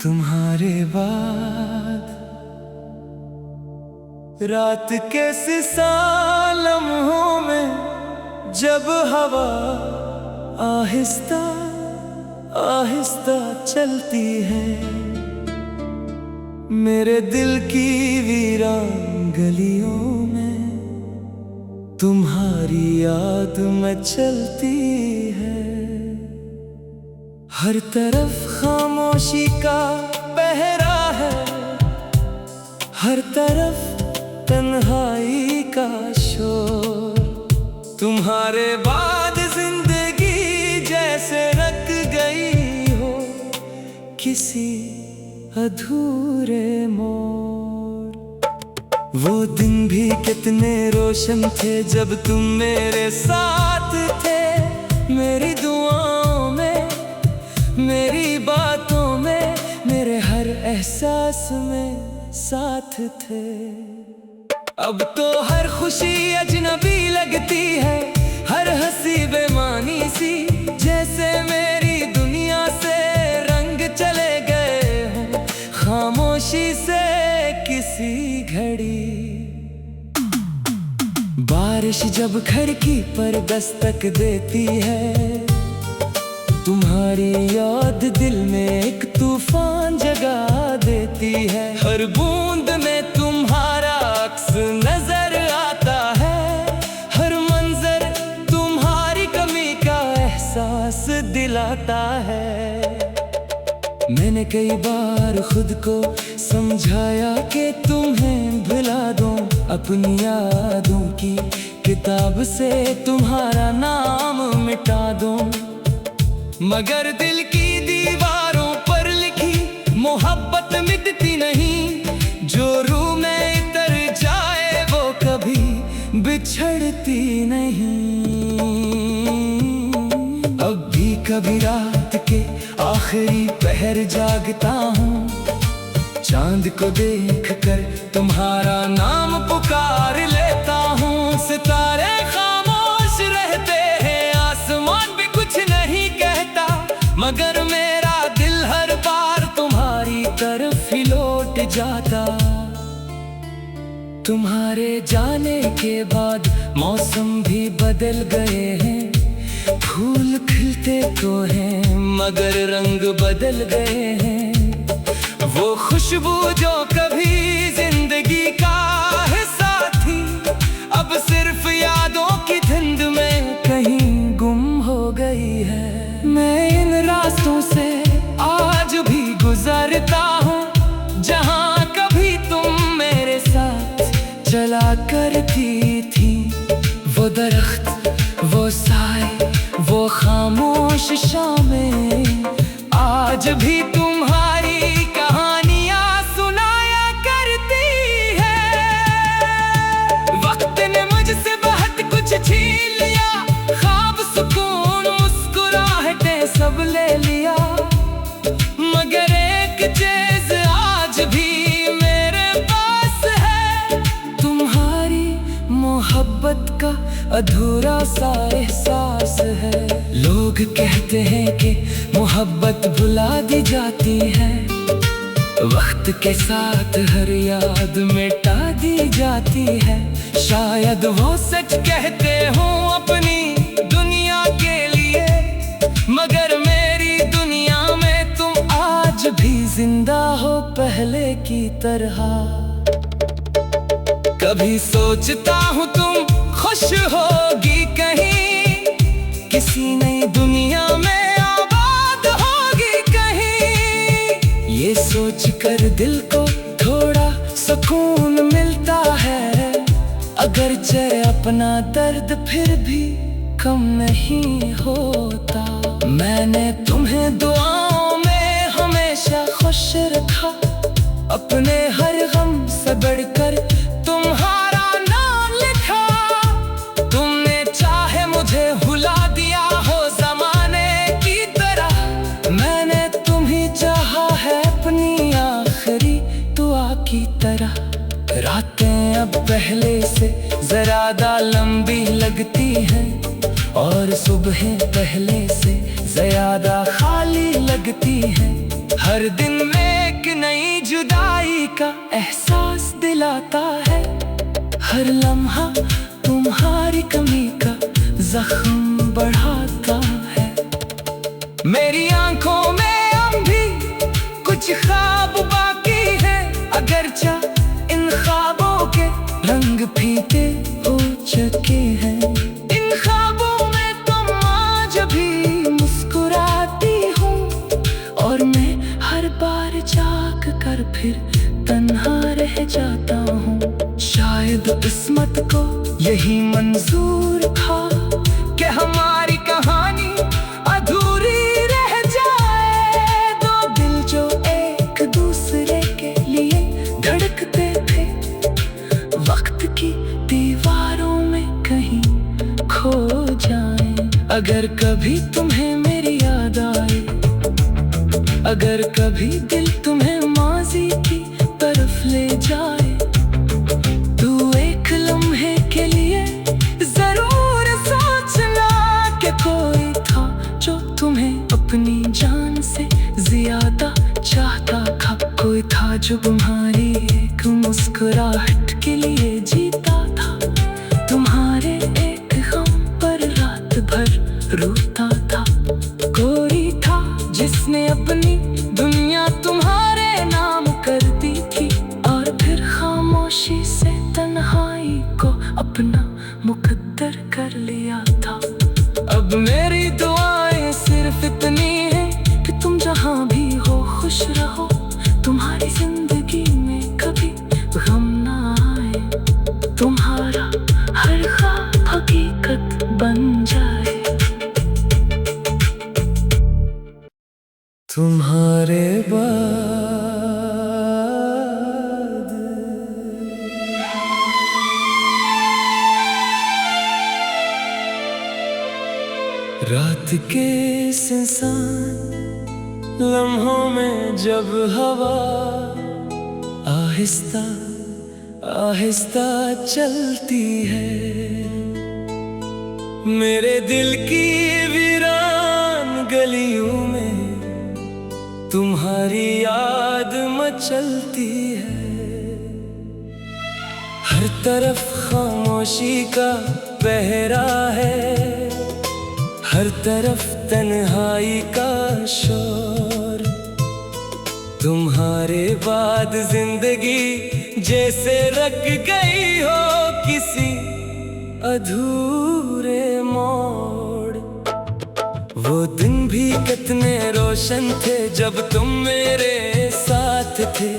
तुम्हारे बाद रात के लम्हों में जब हवा आहिस्ता आहिस्ता चलती है, मेरे दिल की वीरान गलियों में तुम्हारी याद में चलती है। हर तरफ खामोशी का पहरा है, हर तरफ तन्हाई का शोर। तुम्हारे बाद जिंदगी जैसे रख गई हो किसी अधूरे मोड़। वो दिन भी कितने रोशन थे जब तुम मेरे साथ थे, मेरी दुआओं में, मेरी बातों में, मेरे हर एहसास में साथ थे। अब तो हर खुशी अजनबी लगती है, हर हंसी बेमानी सी, जैसे मेरी दुनिया से रंग चले गए हों खामोशी से किसी घड़ी। बारिश जब खिड़की पर दस्तक देती है, तुम्हारी याद दिल में एक तूफान जगा देती है। हर बूंद में तुम्हारा अक्स नजर आता है, हर मंजर तुम्हारी कमी का एहसास दिलाता है। मैंने कई बार खुद को समझाया कि तुम्हें भुला दूं, अपनी यादों की किताब से तुम्हारा नाम मिटा दूं, मगर दिल की दीवारों पर लिखी मोहब्बत मिटती नहीं। जो रूह में इतर जाए वो कभी बिछड़ती नहीं। अब भी कभी रात के आखिरी पहर जागता हूँ, चांद को देखकर तुम्हारा नाम पुकार लेता हूँ। सितारे खामोश रहते हैं, आसमान भी कुछ नहीं कहता, मगर मेरा दिल हर बार तुम्हारी तरफ ही लौट जाता। तुम्हारे जाने के बाद मौसम भी बदल गए हैं, फूल खिलते तो हैं मगर रंग बदल गए हैं। वो खुशबू जो कभी जिंदगी का हिस्सा थी, अब सिर्फ यादों की धुंध में कहीं गुम हो गई है। मैं इन रास्तों से आज भी गुजरता हूँ, जहाँ कभी तुम मेरे साथ चला करती थी। वो दरख्त, वो साए, वो खामोश शामें आज भी तुम्हारी कहानियाँ सुनाया करती है। वक्त ने मुझसे बहुत कुछ छीन लिया, ख्वाब, सुकून, मुस्कुराहटें सब ले लिया, मगर एक चीज आज भी मेरे पास है, तुम्हारी मोहब्बत का अधूरा सा एहसास है। लोग कहते हैं कि मोहब्बत भुला दी जाती है, वक्त के साथ हर याद मिटा दी जाती है। शायद वो सच कहते हो अपनी दुनिया के लिए, मगर मेरी दुनिया में तुम आज भी जिंदा हो पहले की तरह। कभी सोचता हूँ तुम खुश होगी कहीं, किसी नई दुनिया में आबाद होगी कहीं। ये सोच कर दिल को थोड़ा सुकून मिलता है, अगरचे अपना दर्द फिर भी कम नहीं होता। मैंने तुम्हें दुआओं में हमेशा खुश रखा, अपने हर गम से बढ़कर तुम्हारा नाम लिखा। तुमने चाहे मुझे भुला दिया हो जमाने की तरह, मैंने तुम्ही चाहा है अपनी आखिरी दुआ की तरह। रातें अब पहले से ज्यादा लंबी लगती हैं, और सुबह पहले से ज़्यादा खाली लगती है। हर दिन में एक नई जुदाई का एहसास दिलाता है। हर लम्हा तुम्हारी कमी का जख्म बढ़ाता है। मेरी आंखों में अब भी कुछ ख्वाब बाकी है, अगरचा इन ख्वाबों के रंग फीके हो चुके हैं। इन ख्वाबों में तुम आज भी मुस्कुराती हो, और मैं हर बार जाग कर फिर तन्हा रह जाता हूँ। शायद किस्मत को यही मंजूर था कि हमारी कहानी अधूरी रह जाए। दो दिल जो एक दूसरे के लिए धड़कते थे, वक्त की दीवारों में कहीं खो जाए। अगर कभी तुम्हें मेरी याद आए, अगर कभी दिल तुम्हें माजी की तरफ ले जाए, तू एक लम्हे के लिए जरूर सोचना कि कोई था जो तुम्हें अपनी जान से ज्यादा चाहता था। कोई था जो तुम्हारी एक मुस्कुराहट के लिए जीता था, तुम्हारे एक गम पर रात भर रोता था। कोई था जिसने अपनी दुनिया तुम्हारे नाम कर दी थी, और फिर खामोशी से तन्हाई को अपना मुकद्दर कर लिया था। अब मेरी दुआएं सिर्फ इतनी है कि तुम जहां भी हो खुश रहो, तुम्हारी जिंदगी में कभी गम ना आए, तुम्हारा हर ख्वाब हकीकत बन जाए। तुम्हारे बाद रात के सुनसान लम्हों में जब हवा आहिस्ता आहिस्ता चलती है, मेरे दिल की वीरान गलियों में तुम्हारी याद मचलती है। हर तरफ खामोशी का पहरा है, हर तरफ तन्हाई का शोर। तुम्हारे बाद जिंदगी जैसे रख गई हो किसी अधूरे मोड़। वो दिन भी कितने रोशन थे जब तुम मेरे साथ थे,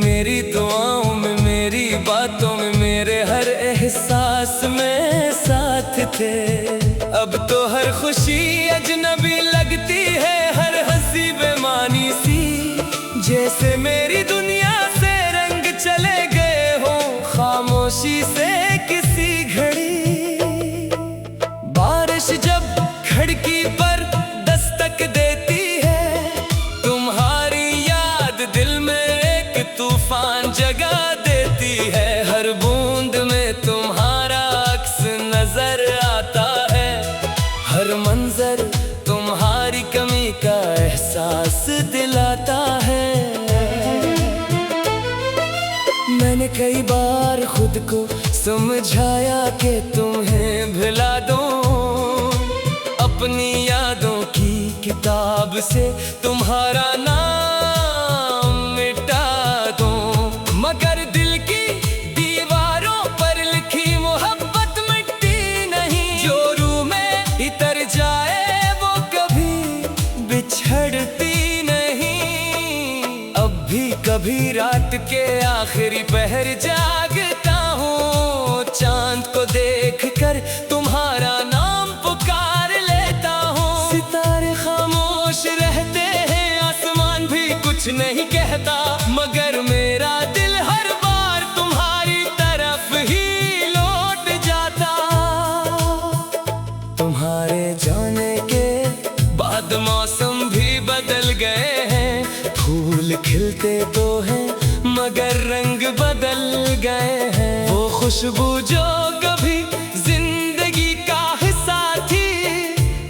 मेरी दुआओं में, मेरी बातों में, मेरे हर एहसास में साथ थे। अब तो हर खुशी अजनबी लगती है, हर हंसी बेमानी सी, जैसे मेरी दुनिया से रंग चले गए हो खामोशी से किसी घड़ी। बारिश जब खिड़की पर दस्तक देती है, तुम्हारी याद दिल में एक तूफान जगा देती है। हर बूंद में तुम्हारा अक्स नजर आता है, हर मंजर तुम्हारी कमी का एहसास दिलाता है। मैंने कई बार खुद को समझाया कि तुम्हें भुला दूं, अपनी यादों की किताब से तुम्हारा नाम मिटा दूं, मगर दिल की दीवारों पर लिखी मोहब्बत मिटती नहीं। जो रूह में इतर जाए वो कभी बिछड़ती नहीं। अब भी कभी रात के आखिरी पहर जागता हूँ, चांद को देखकर तुम्हारा नाम पुकार लेता हूँ। सितारे खामोश रहते हैं, आसमान भी कुछ नहीं कहता, मगर मेरा दिल हर बार तुम्हारी तरफ ही लौट जाता। तुम्हारे जाने के बाद मौसम भी बदल गए हैं, फूल खिलते तो हैं मगर रंग बदल गए हैं। वो खुशबू जो कभी जिंदगी का हिस्सा थी,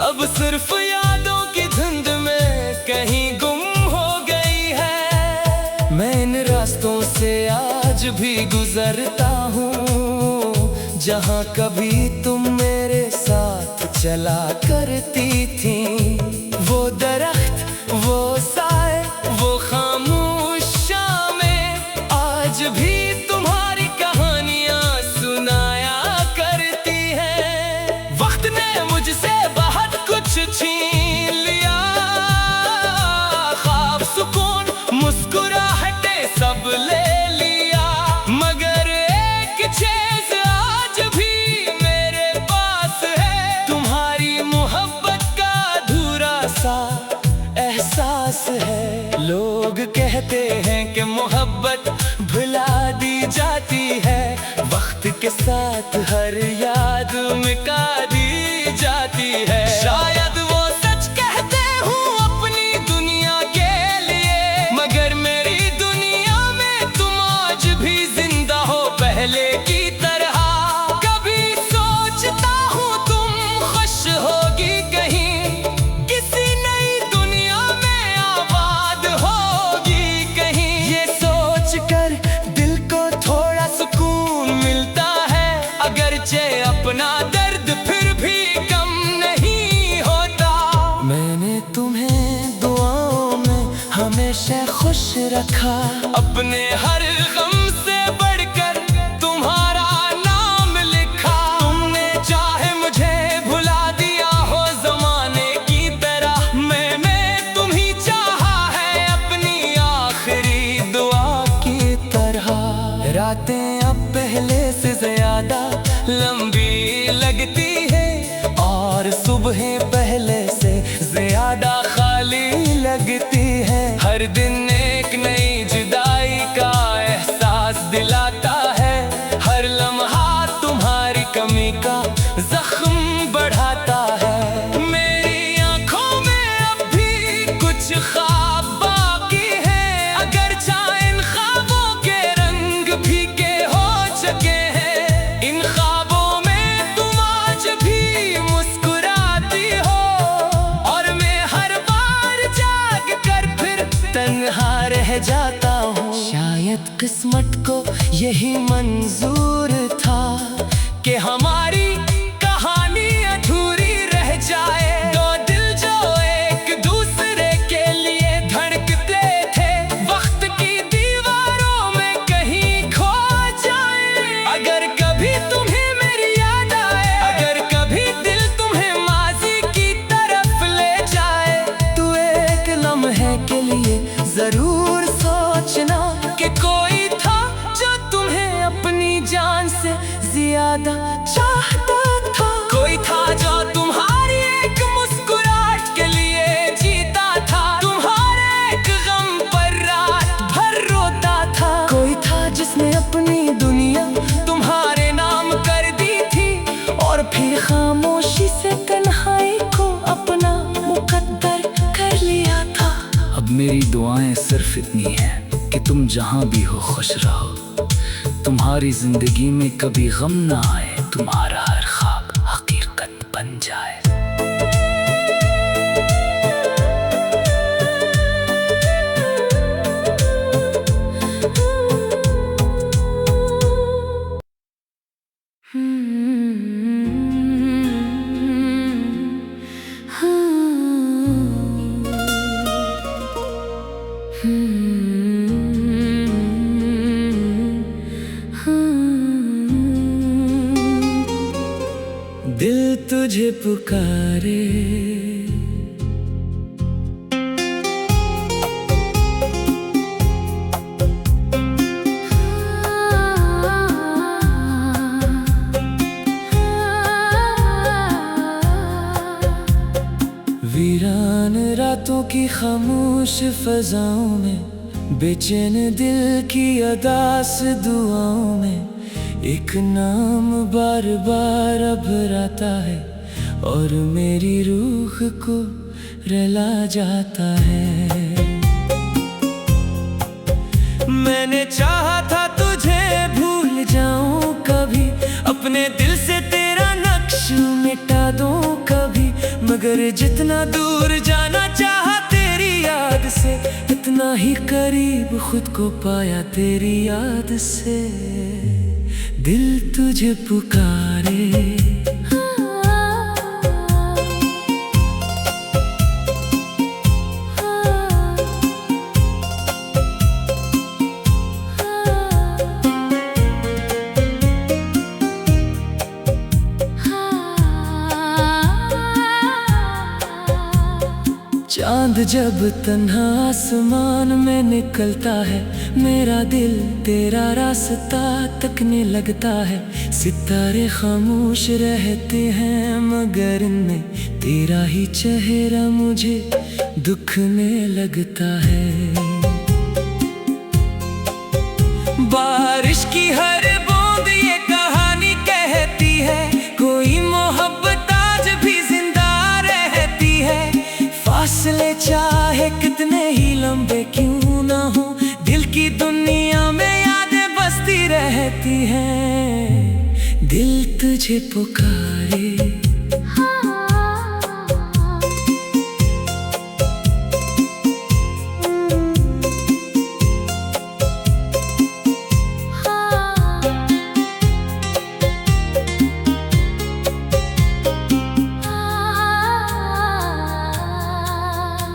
अब सिर्फ यादों की धुन भी गुजरता हूँ जहाँ कभी तुम मेरे साथ चला करती थी। वो दरख्त, वो साए, वो खामोश शामें आज भी तुम्हारी कहानियाँ सुनाया करती हैं। वक्त ने मुझसे बहुत कुछ छीन लिया, ख्वाब, सुकून, मुस्कुराहटे सब ले लिया, मगर एक चीज आज भी मेरे पास है, तुम्हारी मोहब्बत का अधूरा सा एहसास है। लोग कहते हैं कि मोहब्बत भुला दी जाती है, वक्त के साथ हर याद मिटा दी जाती है। शायद वो सच कहते हूँ अपनी दुनिया के लिए, मगर मेरी दुनिया में तुम आज भी जिंदा हो पहले की तरह। कभी सोचता हूँ तुम खुश होगी कहीं, किसी नई दुनिया में आबाद होगी कहीं। ये सोच कर दिल को थोड़ा सुकून मिलता है, अगरचे अपना दर्द फिर भी कम नहीं होता। मैंने तुम्हें दुआओं में हमेशा खुश रखा, अपने हर गम से बढ़कर तुम्हारा नाम लिखा। तुमने चाहे मुझे भुला दिया हो जमाने की तरह, मैंने तुम्ही चाहा है अपनी आखिरी दुआ की तरह। रातें अब पहले से ज्यादा लंबी लगती है और सुबहें पहले से ज्यादा खाली लगती है। हर दिन एक नई जुदाई का एहसास दिलाता है, हर लम्हा तुम्हारी कमी का जख्म बढ़ाता है। मेरी आंखों में अब भी कुछ ख्वाब बाकी है, अगर चाहे इन ख्वाबों के रंग फीके हो चुके हैं। इन ख्वाबों में तुम आज भी मुस्कुराती हो और मैं हर बार जाग कर फिर तन्हा रह जाता हूँ। शायद किस्मत को यही मंजूर था कि हमारी कहानी अधूरी रह जाए। दो दिल जो एक दूसरे के लिए धड़कते थे, वक्त की दीवारों में कहीं खो जाए। अगर कभी तुम्हें मेरी याद आए, अगर कभी दिल तुम्हें माजी की तरफ ले जाए, तो एक लम्हे के लिए जरूर सोचना कि कोई था जो तुम्हें अपनी जान से ज्यादा चाहता था। कोई था जो तुम्हारी एक मुस्कुराहट के लिए जीता था, तुम्हारे एक गम पर रात भर रोता था। कोई था जिसने अपनी दुनिया तुम्हारे नाम कर दी थी और फिर खामोशी से तन्हाई को अपना मुकद्दर कर लिया था। अब मेरी दुआएं सिर्फ इतनी हैं कि तुम जहां भी हो खुश रहो, तुम्हारी जिंदगी में कभी गम ना आए, तुम्हारा हर ख्वाब हकीकत बन जाए। दिल तुझे पुकारे, वीरान रातों की खामोश फजाओं में, बेचैन दिल की अदास दुआओं में, एक नाम बार बार अभराता है और मेरी रूह को रुला जाता है। मैंने चाहा था तुझे भूल जाऊं कभी, अपने दिल से तेरा नक्श मिटा दूं कभी, मगर जितना दूर जाना चाहा तेरी याद से, इतना ही करीब खुद को पाया तेरी याद से, दिल तुझे पुकारे। चांद जब तन्हा आसमान में निकलता है, मेरा दिल तेरा रास्ता तकने लगता है। सितारे खामोश रहते हैं मगर इनमें तेरा ही चेहरा मुझे दुखने लगता है। बारिश की हर बूंद ये कहानी कहती है, कोई मोहब्बत आज भी जिंदा रहती है। फासले चाहे कितने ही लंबे क्यों ना हो, दिल की दुनिया में यादें बसती रहती हैं। दिल तुझे पुकारे।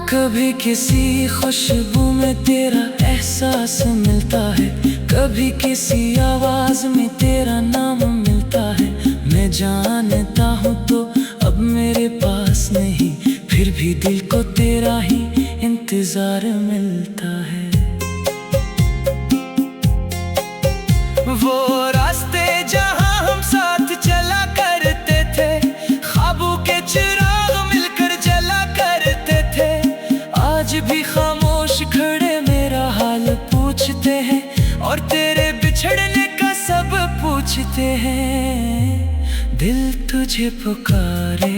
कभी किसी खुशबू में तेरा एहसास मिलता है, कभी किसी आवाज में तेरा नाम मिलता है। मैं जानता हूँ तो अब मेरे पास नहीं, फिर भी दिल को तेरा ही इंतजार मिलता है। वो रास्ते जहाँ हम साथ चला करते थे, ख्वाबों के चिराग मिलकर जला करते थे। आज भी खामोश खड़े मेरा हाल पूछते हैं, और तेरे बिछड़ने का सब पूछते हैं। दिल तुझे पुकारे।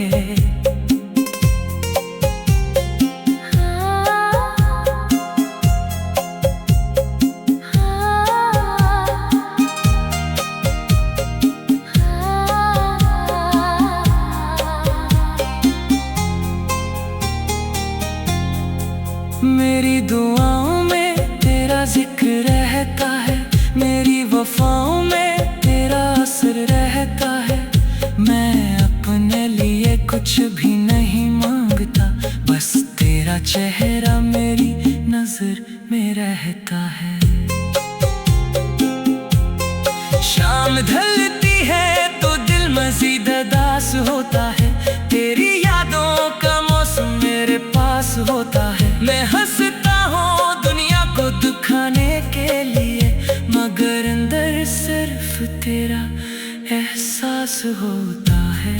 मेरी दुआओं में तेरा जिक्र रहता है, मेरी वफाओं में तेरा असर रहता है। मैं अपने लिए कुछ भी नहीं मांगता, बस तेरा चेहरा मेरी नजर में रहता है। शाम ढलती है तो दिल मजीद उदास होता है, तेरी यादों का मौसम मेरे पास होता है। मैं हंसता हूँ दुनिया को दुखाने के लिए, मगर अंदर सिर्फ तेरा एहसास होता है।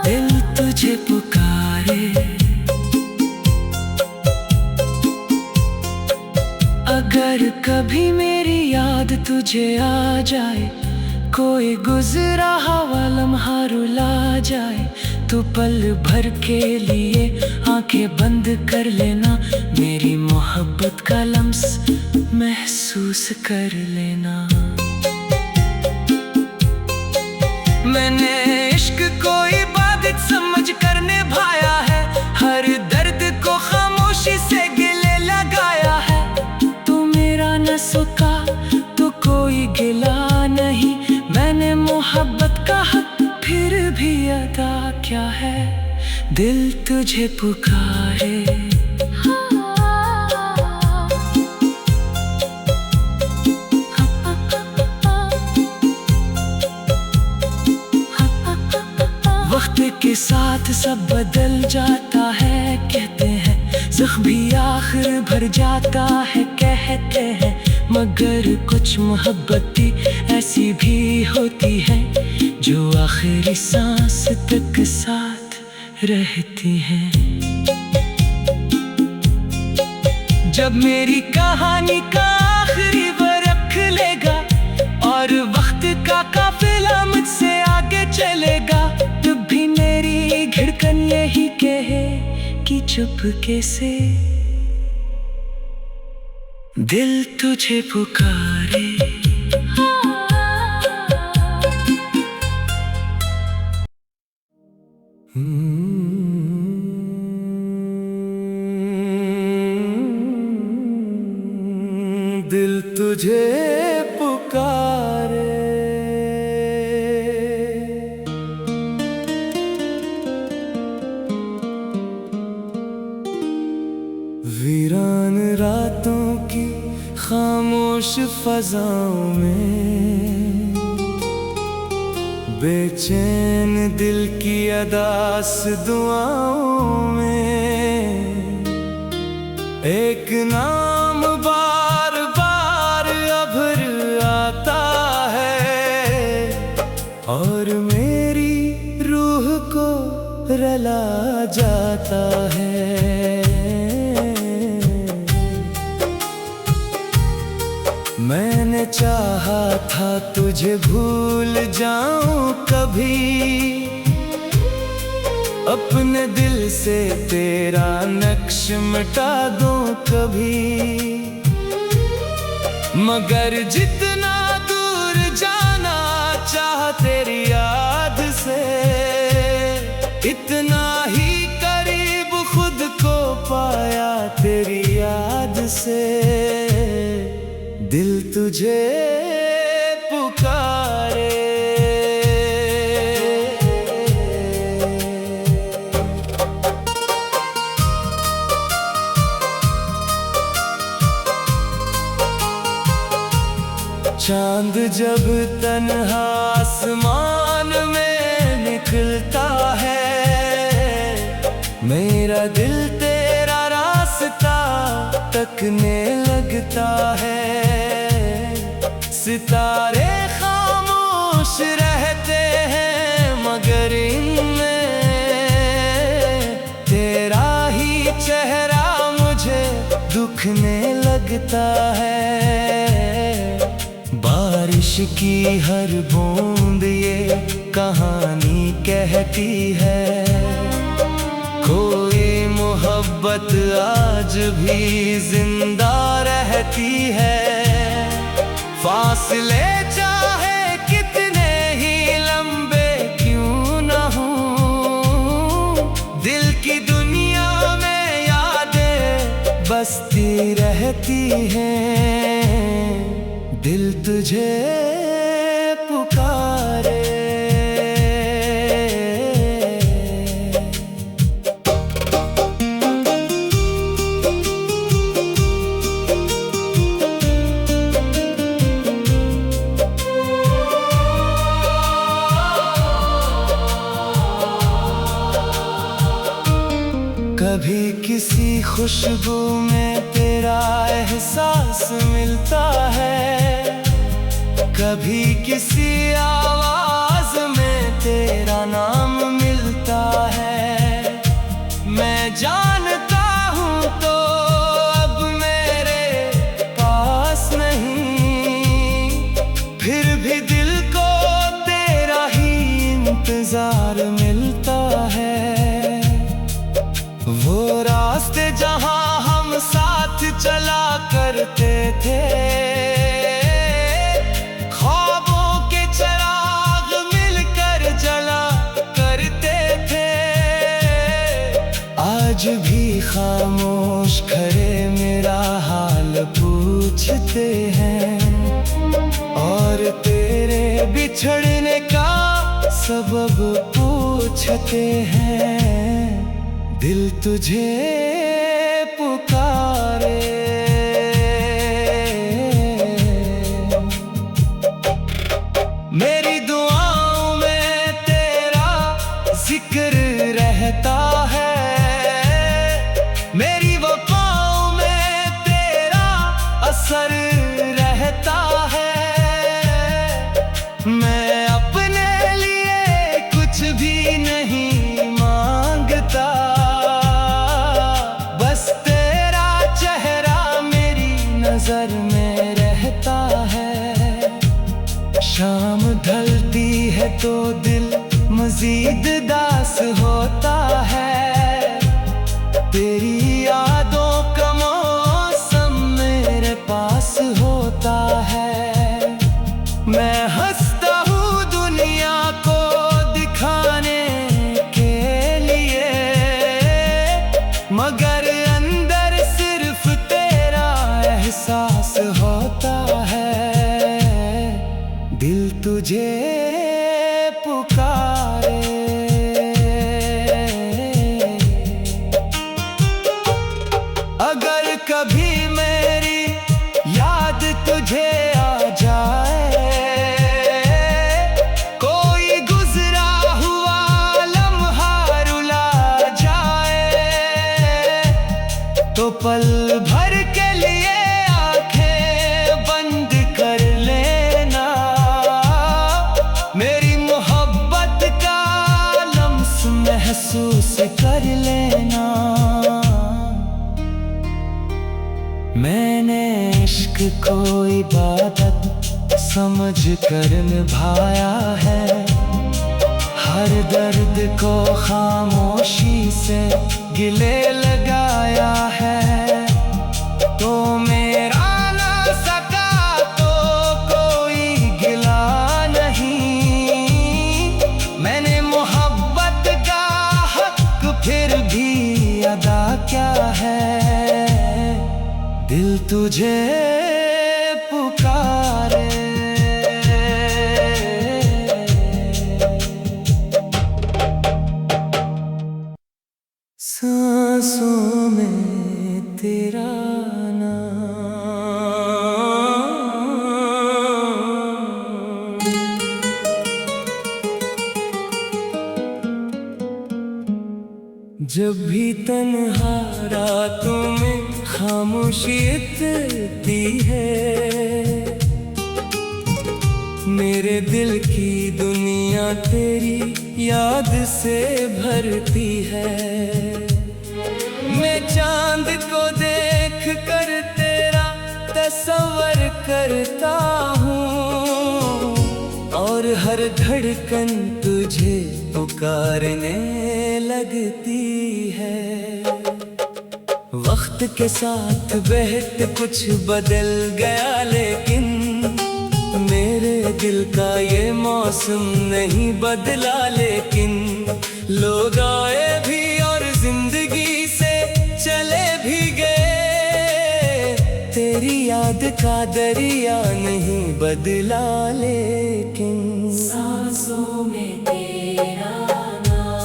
दिल तुझे पुकारे। अगर कभी मेरी याद तुझे आ जाए, कोई गुजरा हुआ लम्हा रुला जाए, तो पल भर के लिए आंखें बंद कर लेना। मेरी मोहब्बत का लम्स महसूस कर लेना। मैंने इश्क को इबादत समझ कर निभाया है, हर दर्द को खामोशी से गले लगाया है। तू मेरा न सुका तो कोई गिला नहीं, मैंने मोहब्बत का हक फिर भी अदा क्या है। दिल तुझे पुकारे। वक्त के साथ सब बदल जाता है कहते हैं, ज़ख्म भी आखिर भर जाता है कहते हैं। मगर कुछ मोहब्बतें ऐसी भी होती है, जो आखिरी सांस तक साथ रहती हैं। जब मेरी कहानी का आखिरी वर्क लेगा, और वक्त का काफिला मुझसे आगे चलेगा, तब भी मेरी धड़कन यही कहे कि चुपके से दिल तुझे पुकारे। दिल तुझे पुकारे। वीरान रातों की खामोश फजाओं में, बेचैन दिल की अदास दुआओं में, एक नाम बार बार अभर आता है और मेरी रूह को रुला जाता है। मैंने चाहा था तुझे भूल जाऊं कभी, अपने दिल से तेरा नक्श मिटा दूं कभी, मगर जितना दूर जाना चाहा तेरी याद से, इतना ही करीब खुद को पाया तेरी याद से। दिल तुझे पुकारे। चांद जब तन्हा आसमान में निकलता है, मेरा दिल तेरा रास्ता तकने लगता है। सितारे खामोश रहते हैं मगर इनमें तेरा ही चेहरा मुझे दुखने लगता है। बारिश की हर बूंद ये कहानी कहती है, कोई मोहब्बत आज भी जिंदा रहती है। फासले चाहे कितने ही लंबे क्यों न हों, दिल की दुनिया में यादें बसती रहती हैं। दिल तुझे पुकारे। कभी किसी खुशबू में तेरा एहसास मिलता है, कभी किसी आवाज में तेरा नाम मिलता है। मैं जानता हूँ तो अब मेरे पास नहीं, फिर भी दिल को तेरा ही इंतजार मिलता है। वो रास्ते जहाँ हम साथ चला करते थे, ख्वाबों के चिराग मिलकर जला करते थे, आज भी खामोश खड़े मेरा हाल पूछते हैं और तेरे बिछड़ने का सबब पूछते हैं। दिल तुझे पुकारे। मेरी दुआओं में तेरा जिक्र रहता है, मेरी वफाओं में तेरा असर रहता है। मैं अपने लिए कुछ भी नहीं मांगता, नजर में रहता है। शाम ढलती है तो दिल मजीद दास होता है, तेरी यादों का मौसम मेरे पास होता है। मैं हंसता हूँ दुनिया को दिखाने के लिए, मगर अंदर सिर्फ तेरा एहसास हो तो पल भर के लिए आंखें बंद कर लेना, मेरी मोहब्बत का लम्स महसूस कर लेना। मैंने इश्क को इबादत समझ कर निभाया है, हर दर्द को खामोशी से गिले लगाया है। तो मेरा ना सका तो कोई गिला नहीं, मैंने मोहब्बत का हक फिर भी अदा क्या है। दिल तुझे पुकारे, सांसों में तेरा नाम। जब भी तन्हा रातों में खामोशी इतनी है, मेरे दिल की दुनिया तेरी याद से भरती है। मैं चांद को देख कर तेरा तस्वर करता हूँ, और हर धड़कन तुझे पुकारने लगती है। वक्त के साथ बहत कुछ बदल गया, लेकिन मेरे दिल का ये मौसम नहीं बदला। लेकिन लोग आए भी और जिंदगी से चले भी गए, तेरी याद का दरिया नहीं बदला। लेकिन सांसों में तेरा नाम,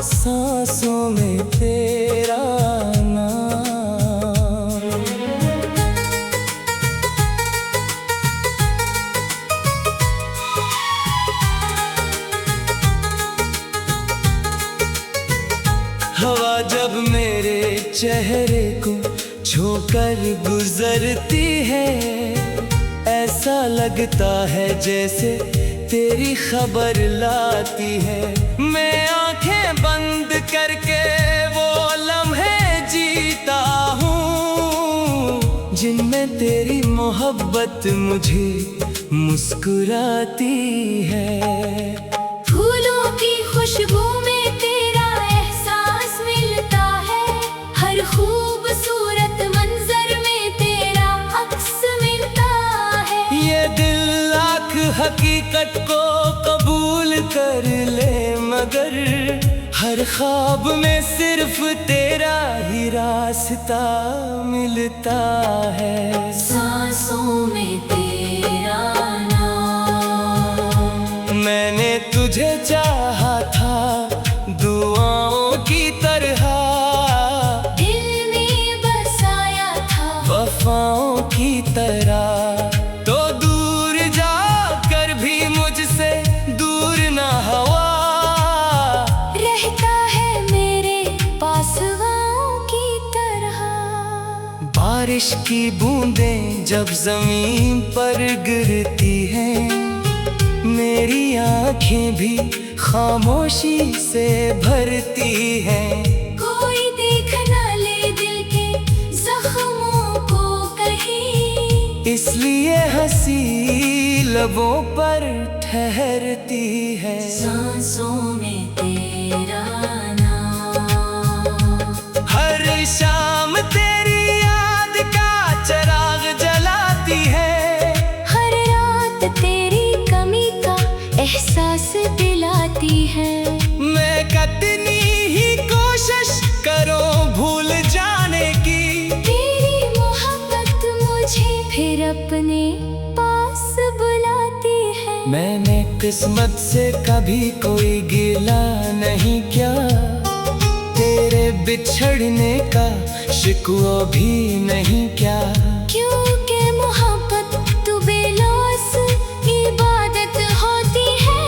सांसों में तेरा हवा जब मेरे चेहरे को छूकर गुजरती है, ऐसा लगता है जैसे तेरी खबर लाती है। मैं आंखें बंद करके वो लम्हे जीता हूँ, जिनमें तेरी मोहब्बत मुझे मुस्कुराती है। फूलों की खुशबू में तेरा एहसास मिलता है, हर खूबसूरत मंजर में तेरा अक्स मिलता है। ये दिल लाख हकीकत को कबूल कर ले, मगर हर ख्वाब में सिर्फ तेरा ही रास्ता मिलता है। सांसों में तेरा नाम, मैंने तुझे चाहा था दुआओं की तरह, दिल में बसाया था वफाओं की तरह। तो दूर जाकर भी मुझसे दूर ना हवा, रहता है मेरे पास वाओं की तरह। बारिश की बूंदें जब जमीन पर गिरती हैं, मेरी आंखें भी खामोशी से भरती हैं। कोई देख ना ले दिल के जख्मों को कहीं, इसलिए हंसी लबों पर ठहरती है। सांसों में तेरा नाम, हर शाम तेरी याद का चिराग जलाती है, हर रात तेरी कमी का एहसास दिलाती है। मैं कितनी ही कोशिश करूं भूल जाने की, तेरी मोहब्बत मुझे फिर अपने पास बुलाती है। मैंने किस्मत से कभी कोई गिला नहीं किया, तेरे बिछड़ने का शिकवा भी नहीं क्या। क्योंकि मोहब्बत तू बेलौस इबादत होती है,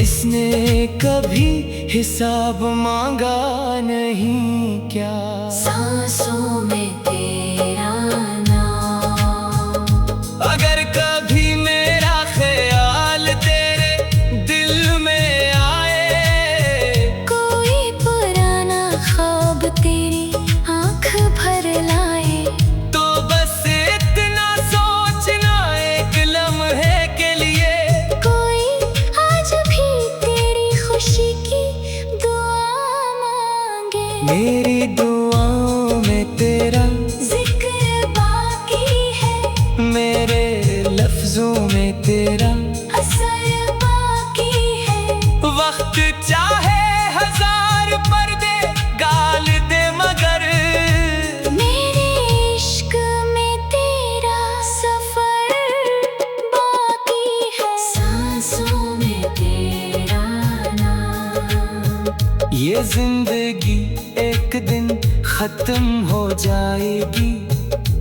इसने कभी हिसाब मांगा नहीं क्या। सांसों में तेरा नाम, अगर कभी मेरा ख्याल तेरे दिल में आए, कोई पुराना ख्वाब तेरी आंख भर लाए, तो बस इतना सोचना एक लम्हे के लिए, कोई आज भी तेरी खुशी की दुआ मांगे। मेरी दुआओं में तेरा जिक्र बाकी है, मेरे लफ्जों में तेरा असर बाकी है। वक्त चाहे हजार पर्दे गाल दे, मगर मेरे इश्क में तेरा सफर बाकी है। सांसों में तेरा नाम, ये जिंदगी एक दिन खत्म हो जाएगी,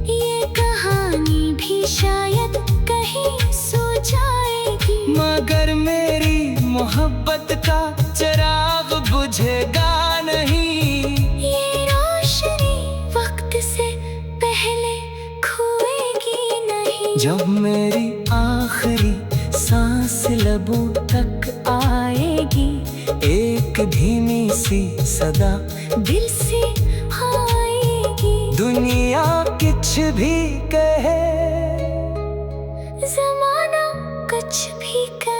ये कहानी भी शायद कहीं सो जाएगी, मगर मेरी मोहब्बत का चिराग बुझेगा नहीं। ये रोशनी वक्त से पहले खोएगी नहीं। जब मेरी आखिरी सांस लबों तक आएगी, एक धीमी सी सदा दिल से आएगी, दुनिया कुछ भी कहे, ज़माना कुछ भी कर